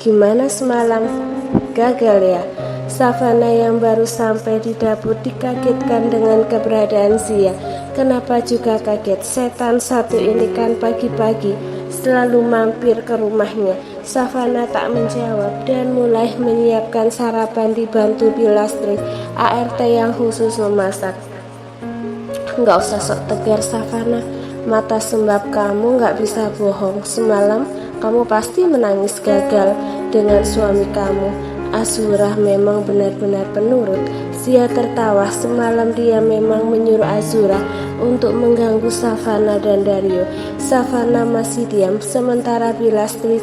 Gimana semalam? Gagal ya? Savana yang baru sampai di dapur dikagetkan dengan keberadaan Zia. Kenapa juga kaget? Setan satu ini kan pagi-pagi selalu mampir ke rumahnya. Savana tak menjawab dan mulai menyiapkan sarapan dibantu Bilastri, ART yang khusus memasak. Nggak usah sok tegar Savana, mata sembab kamu nggak bisa bohong. Semalam kamu pasti menangis gagal dengan suami kamu. Azura memang benar-benar penurut. Zia tertawa. Semalam dia memang menyuruh Azura untuk mengganggu Savana dan Dario. Savana masih diam, sementara Bilastri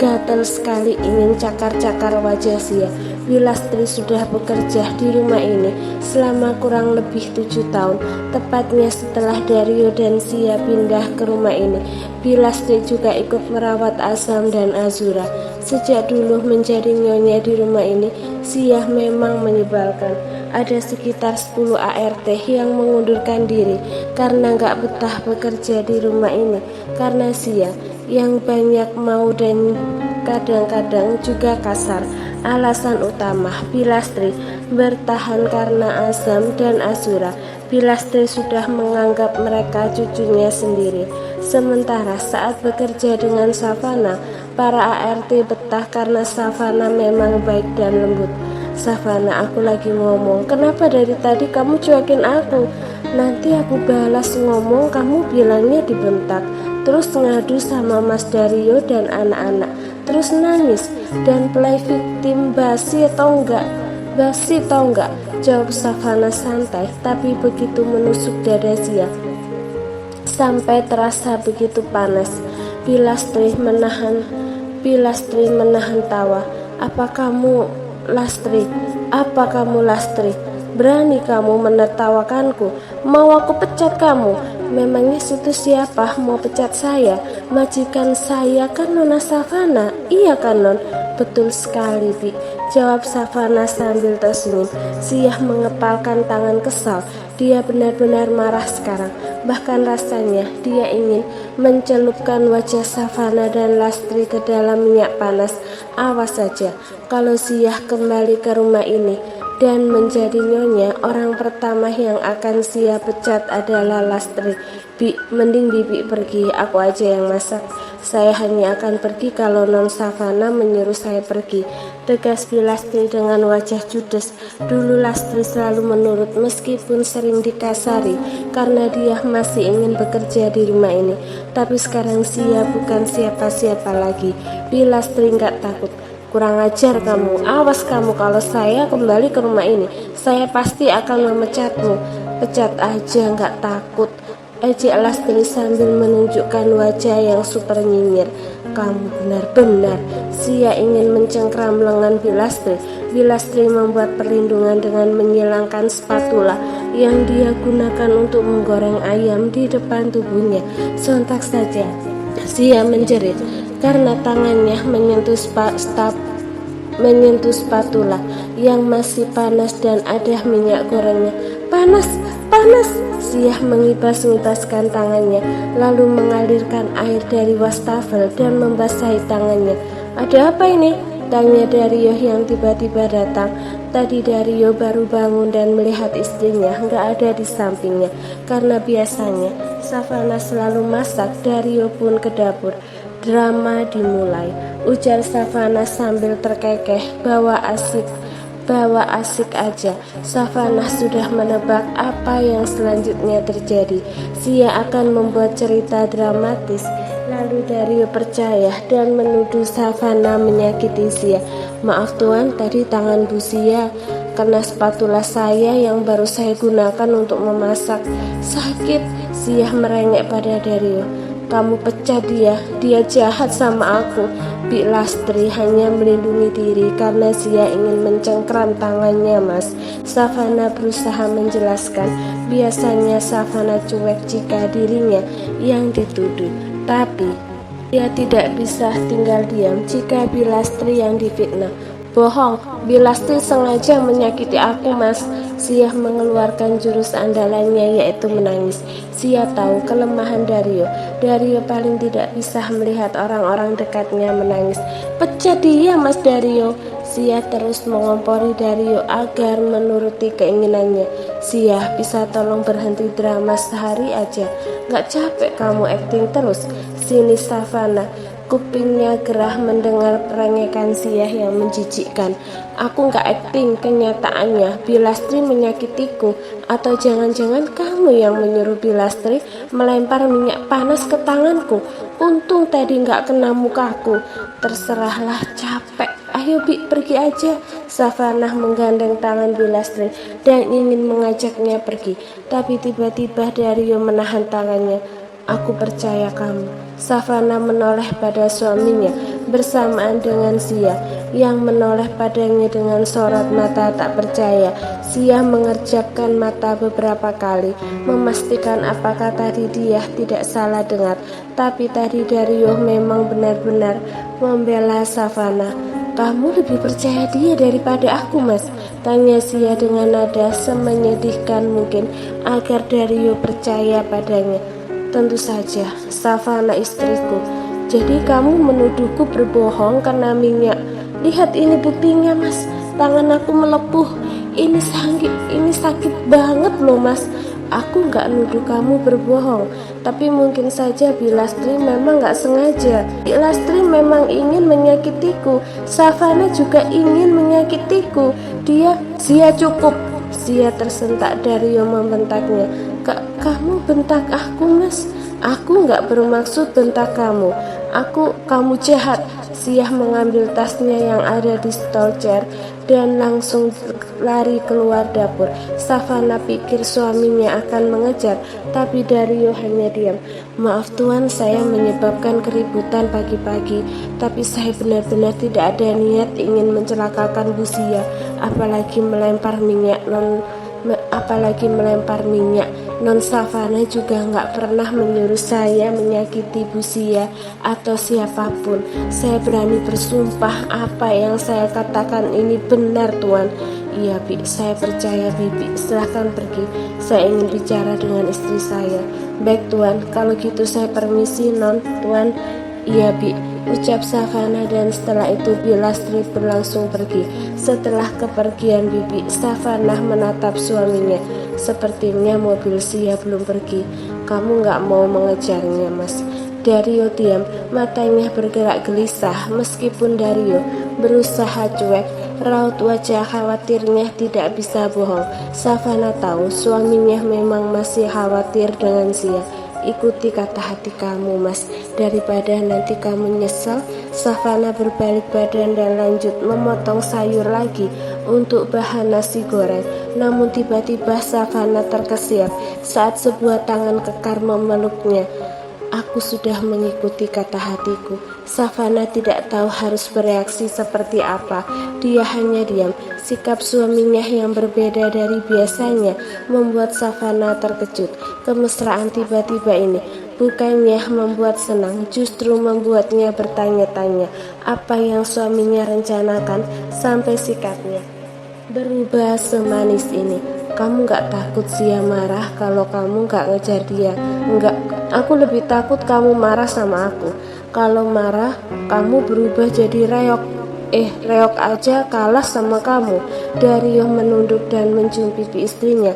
gatal sekali ingin cakar-cakar wajah Zia. Bilastri sudah bekerja di rumah ini selama kurang lebih 7 tahun, tepatnya setelah Dario dan Zia pindah ke rumah ini. Bilastri juga ikut merawat Azam dan Azura. Sejak dulu menjadi nyonya di rumah ini, Zia memang menyebalkan. Ada sekitar 10 ART yang mengundurkan diri karena gak betah bekerja di rumah ini, karena Zia yang banyak mau dan kadang-kadang juga kasar. Alasan utama Bilastri bertahan karena Azam dan Azura. Bilastri sudah menganggap mereka cucunya sendiri. Sementara saat bekerja dengan Savana, para ART betah karena Savana memang baik dan lembut. Savana, aku lagi ngomong, kenapa dari tadi kamu cuekin aku? Nanti aku balas ngomong kamu bilangnya dibentak, terus ngadu sama Mas Dario dan anak-anak, terus nangis dan play victim. Basi atau enggak? Basi atau enggak? Jawab Savana santai, tapi begitu menusuk dada Zia sampai terasa begitu panas. Bilastri menahan tawa. Apa kamu Lastri? Berani kamu menertawakanku? Mau aku pecat kamu? Memangnya situ siapa mau pecat saya? Majikan saya kan Nona Savana. Iya kan Non? Betul sekali Bi, jawab Savana sambil tersenyum. Zia mengepalkan tangan kesal. Dia benar-benar marah sekarang. Bahkan rasanya dia ingin mencelupkan wajah Savana dan Lastri ke dalam minyak panas. Awas saja, kalau Zia kembali ke rumah ini dan menjadi nyonya, orang pertama yang akan Zia pecat adalah Lastri. Bi, mending Bibi pergi, aku aja yang masak. Saya hanya akan pergi kalau Non Savana menyuruh saya pergi, tegas Bilastri dengan wajah judes. Dulu Lastri selalu menurut meskipun sering dikasari karena dia masih ingin bekerja di rumah ini. Tapi sekarang Zia bukan siapa-siapa lagi. Bilastri nggak takut. Kurang ajar kamu, awas kamu kalau saya kembali ke rumah ini, saya pasti akan memecatmu. Pecat aja nggak takut, ejek Lastri sambil menunjukkan wajah yang super nyinyir. Kamu benar-benar. Zia ingin mencengkram lengan Bilastri. Bilastri membuat perlindungan dengan menyilangkan spatula yang dia gunakan untuk menggoreng ayam di depan tubuhnya. Sontak saja Zia menjerit karena tangannya menyentuh spatula yang masih panas dan ada minyak gorengnya. Panas! Zia mengibas-ngibaskan tangannya, lalu mengalirkan air dari wastafel dan membasahi tangannya. Ada apa ini? Tanya Dario yang tiba-tiba datang. Tadi Dario baru bangun dan melihat istrinya nggak ada di sampingnya. Karena biasanya Savana selalu masak, Dario pun ke dapur. Drama dimulai, ujar Savana sambil terkekeh. Bawa asik aja. Savana sudah menebak apa yang selanjutnya terjadi. Zia akan membuat cerita dramatis. Lalu Dario percaya dan menuduh Savana menyakiti Zia. Maaf Tuan, tadi tangan Bu Zia kena spatula saya yang baru saya gunakan untuk memasak. Sakit. Zia merengek pada Dario. Kamu pecat dia jahat sama aku. Bi Lastri hanya melindungi diri karena Zia ingin mencengkram tangannya Mas. Savana berusaha menjelaskan. Biasanya Savana cuek jika dirinya yang dituduh, tapi dia tidak bisa tinggal diam jika Bilastri yang difitnah. Bohong, Bilastri sengaja menyakiti aku, Mas. Sia mengeluarkan jurus andalannya, yaitu menangis. Sia tahu kelemahan Dario. Dario paling tidak bisa melihat orang-orang dekatnya menangis. Pecat dia, Mas Dario. Sia terus mengompori Dario agar menuruti keinginannya. Sia, bisa tolong berhenti drama sehari aja? Gak capek kamu acting terus? Sini Savana. Kupingnya gerah mendengar perengekan Sia yang menjijikkan. Aku gak akting, kenyataannya Bilastri menyakitiku. Atau jangan-jangan kamu yang menyuruh Bilastri melempar minyak panas ke tanganku. Untung tadi gak kena mukaku. Terserahlah, capek. Ayo Bi, pergi aja. Savana menggandeng tangan Bilastri dan ingin mengajaknya pergi. Tapi tiba-tiba Dario menahan tangannya. Aku percaya kamu. Savana menoleh pada suaminya bersamaan dengan Sia yang menoleh padanya dengan sorot mata tak percaya. Sia mengerjapkan mata beberapa kali memastikan apakah tadi dia tidak salah dengar. Tapi tadi Dario memang benar-benar membela Savana. Kamu lebih percaya dia daripada aku, Mas? Tanya Sia dengan nada semenyedihkan mungkin agar Dario percaya padanya. Tentu saja, Savana istriku. Jadi kamu menuduhku berbohong karena minyak. Lihat ini buktinya, Mas. Tangan aku melepuh. Ini sakit banget loh, Mas. Aku gak nuduh kamu berbohong. Tapi mungkin saja Bilastri memang gak sengaja. Bilastri memang ingin menyakitiku. Savana juga ingin menyakitiku. Sia cukup. Sia tersentak. Dario membentaknya. Kamu bentak aku, Mas. Aku gak bermaksud bentak kamu. Kamu jahat. Sia mengambil tasnya yang ada di stolcer dan langsung lari keluar dapur. Savana pikir suaminya akan mengejar, tapi Dario hanya diam. Maaf Tuan, saya menyebabkan keributan pagi-pagi, tapi saya benar-benar tidak ada niat ingin mencelakakan Bu Sia, apalagi melempar minyak. Non Savana juga nggak pernah menyuruh saya menyakiti Bu Sia atau siapapun. Saya berani bersumpah apa yang saya katakan ini benar, Tuan. Iya, Bi, saya percaya, Bibi. Silahkan pergi. Saya ingin bicara dengan istri saya. Baik, Tuan. Kalau gitu saya permisi, Non. Tuan. Iya, Bi, ucap Savana, dan setelah itu Bilastri berlangsung pergi. Setelah kepergian Bibi, Savana menatap suaminya. Sepertinya mobil Sia belum pergi. Kamu gak mau mengejarnya, Mas? Dario diam, matanya bergerak gelisah. Meskipun Dario berusaha cuek, raut wajah khawatirnya tidak bisa bohong. Savana tahu suaminya memang masih khawatir dengan Sia. Ikuti kata hati kamu, Mas, daripada nanti kamu nyesal. Savana berbalik badan dan lanjut memotong sayur lagi untuk bahan nasi goreng. Namun tiba-tiba Savana terkesiap saat sebuah tangan kekar memeluknya. Aku sudah mengikuti kata hatiku. Savana tidak tahu harus bereaksi seperti apa. Dia hanya diam. Sikap suaminya yang berbeda dari biasanya membuat Savana terkejut. Kemesraan tiba-tiba ini bukannya membuat senang, justru membuatnya bertanya-tanya apa yang suaminya rencanakan sampai sikapnya berubah semanis ini. Kamu gak takut Sia marah kalau kamu gak ngejar dia? Enggak, aku lebih takut kamu marah sama aku. Kalau marah, kamu berubah jadi reok. Reok aja kalah sama kamu. Dario menunduk dan mencium pipi istrinya.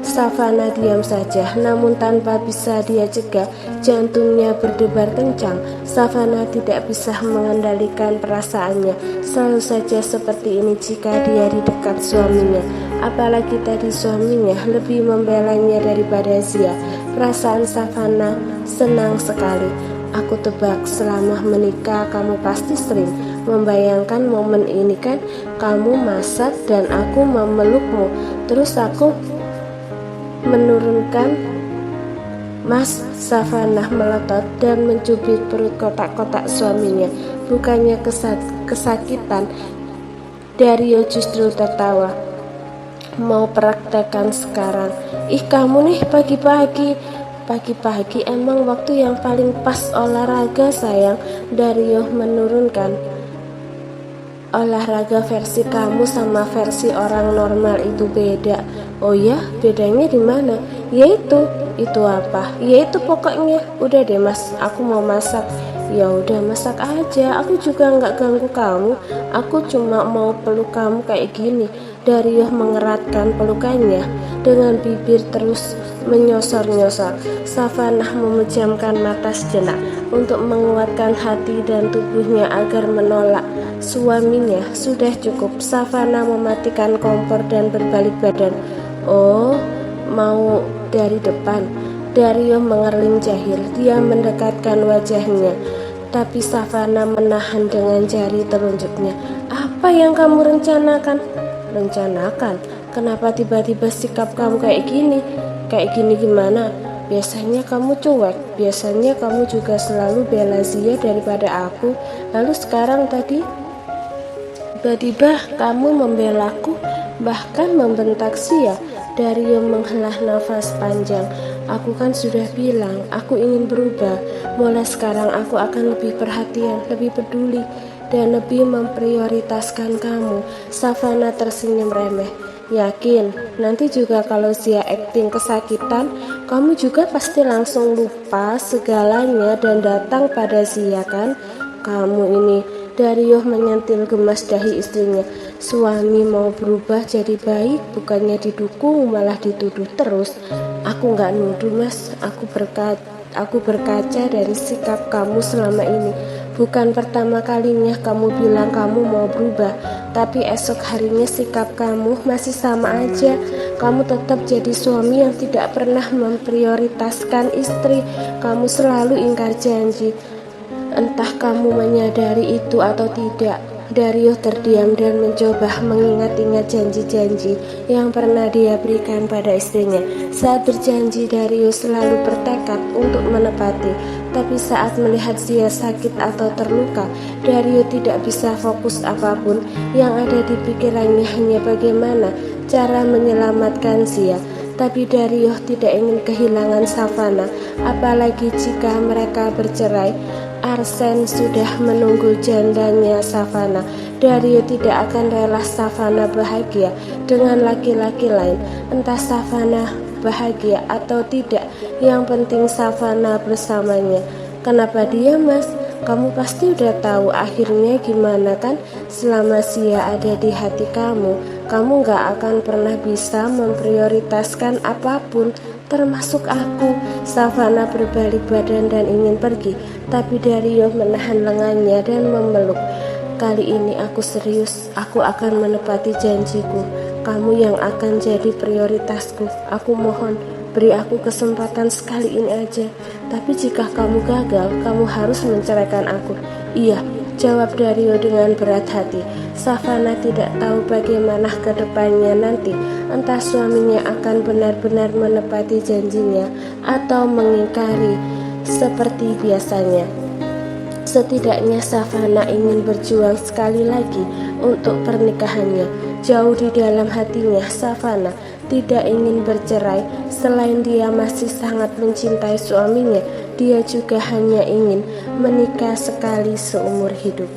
Savana diam saja, namun tanpa bisa dia cegah, jantungnya berdebar kencang. Savana tidak bisa mengendalikan perasaannya. Selalu saja seperti ini jika dia di dekat suaminya. Apalagi tadi suaminya lebih membelanya daripada Sia. Perasaan Savana senang sekali. Aku tebak selama menikah kamu pasti sering membayangkan momen ini kan? Kamu masak dan aku memelukmu, terus aku menurunkan. Mas, Savana melotot dan mencubit perut kotak-kotak suaminya. Bukannya kesakitan, Dario justru tertawa. Mau praktekkan sekarang? Kamu nih pagi-pagi. Pagi-pagi emang waktu yang paling pas olahraga, sayang. Dario menurunkan. olahraga versi kamu sama versi orang normal itu beda. Oh ya, bedanya di mana? Itu apa? Yaitu pokoknya. Udah deh mas, aku mau masak. Ya udah masak aja, aku juga nggak ganggu kamu. Aku cuma mau peluk kamu kayak gini. Dario mengeratkan pelukannya dengan bibir terus menyosor-nyosor. Savanah memejamkan mata sejenak untuk menguatkan hati dan tubuhnya agar menolak suaminya. Sudah cukup. Savanah mematikan kompor dan berbalik badan. Oh, mau dari depan? Dario mengerling jahil. Dia mendekatkan wajahnya, tapi Savanah menahan dengan jari telunjuknya. Apa yang kamu rencanakan? Rencanakan? Kenapa tiba-tiba sikap kamu kayak gini? Kayak gini gimana? Biasanya kamu cuek, biasanya kamu juga selalu bela Zia daripada aku. Lalu sekarang tadi tiba-tiba kamu membelaku, bahkan membentak Zia. Dario menghela nafas panjang. Aku kan sudah bilang, aku ingin berubah. Mulai sekarang aku akan lebih perhatian, lebih peduli, dan lebih memprioritaskan kamu. Savanah tersenyum remeh. Yakin, nanti juga kalau Zia acting kesakitan, kamu juga pasti langsung lupa segalanya dan datang pada Zia kan? Kamu ini. Dario menyentil gemas dahi istrinya. Suami mau berubah jadi baik, bukannya didukung malah dituduh terus. Aku nggak nuduh mas, aku berkaca dari sikap kamu selama ini. Bukan pertama kalinya kamu bilang kamu mau berubah, tapi esok harinya sikap kamu masih sama aja. Kamu tetap jadi suami yang tidak pernah memprioritaskan istri. Kamu selalu ingkar janji. Entah kamu menyadari itu atau tidak. Dario terdiam dan mencoba mengingat-ingat janji-janji yang pernah dia berikan pada istrinya. Saat berjanji, Dario selalu bertekad untuk menepati. Tapi saat melihat Zia sakit atau terluka, Dario tidak bisa fokus apapun. Yang ada di pikirannya hanya bagaimana cara menyelamatkan Zia. Tapi Dario tidak ingin kehilangan Savanah, apalagi jika mereka bercerai. Arsen sudah menunggu jandanya Savanah. Dario tidak akan rela Savanah bahagia dengan laki-laki lain. Entah Savanah bahagia atau tidak, yang penting Savanah bersamanya. Kenapa dia mas? Kamu pasti udah tahu akhirnya gimana kan? Selama Zia ada di hati kamu gak akan pernah bisa memprioritaskan apapun, termasuk aku. Savanah berbalik badan dan ingin pergi, tapi Dario menahan lengannya dan memeluk. Kali ini aku serius, aku akan menepati janjiku. Kamu yang akan jadi prioritasku. Aku mohon, beri aku kesempatan sekali ini aja. Tapi jika kamu gagal, kamu harus menceraikan aku. Iya, jawab Dario dengan berat hati. Savanah tidak tahu bagaimana ke depannya nanti. Entah suaminya akan benar-benar menepati janjinya atau mengingkari seperti biasanya. Setidaknya Savanah ingin berjuang sekali lagi untuk pernikahannya. Jauh di dalam hatinya, Savanah tidak ingin bercerai. Selain dia masih sangat mencintai suaminya, dia juga hanya ingin menikah sekali seumur hidup.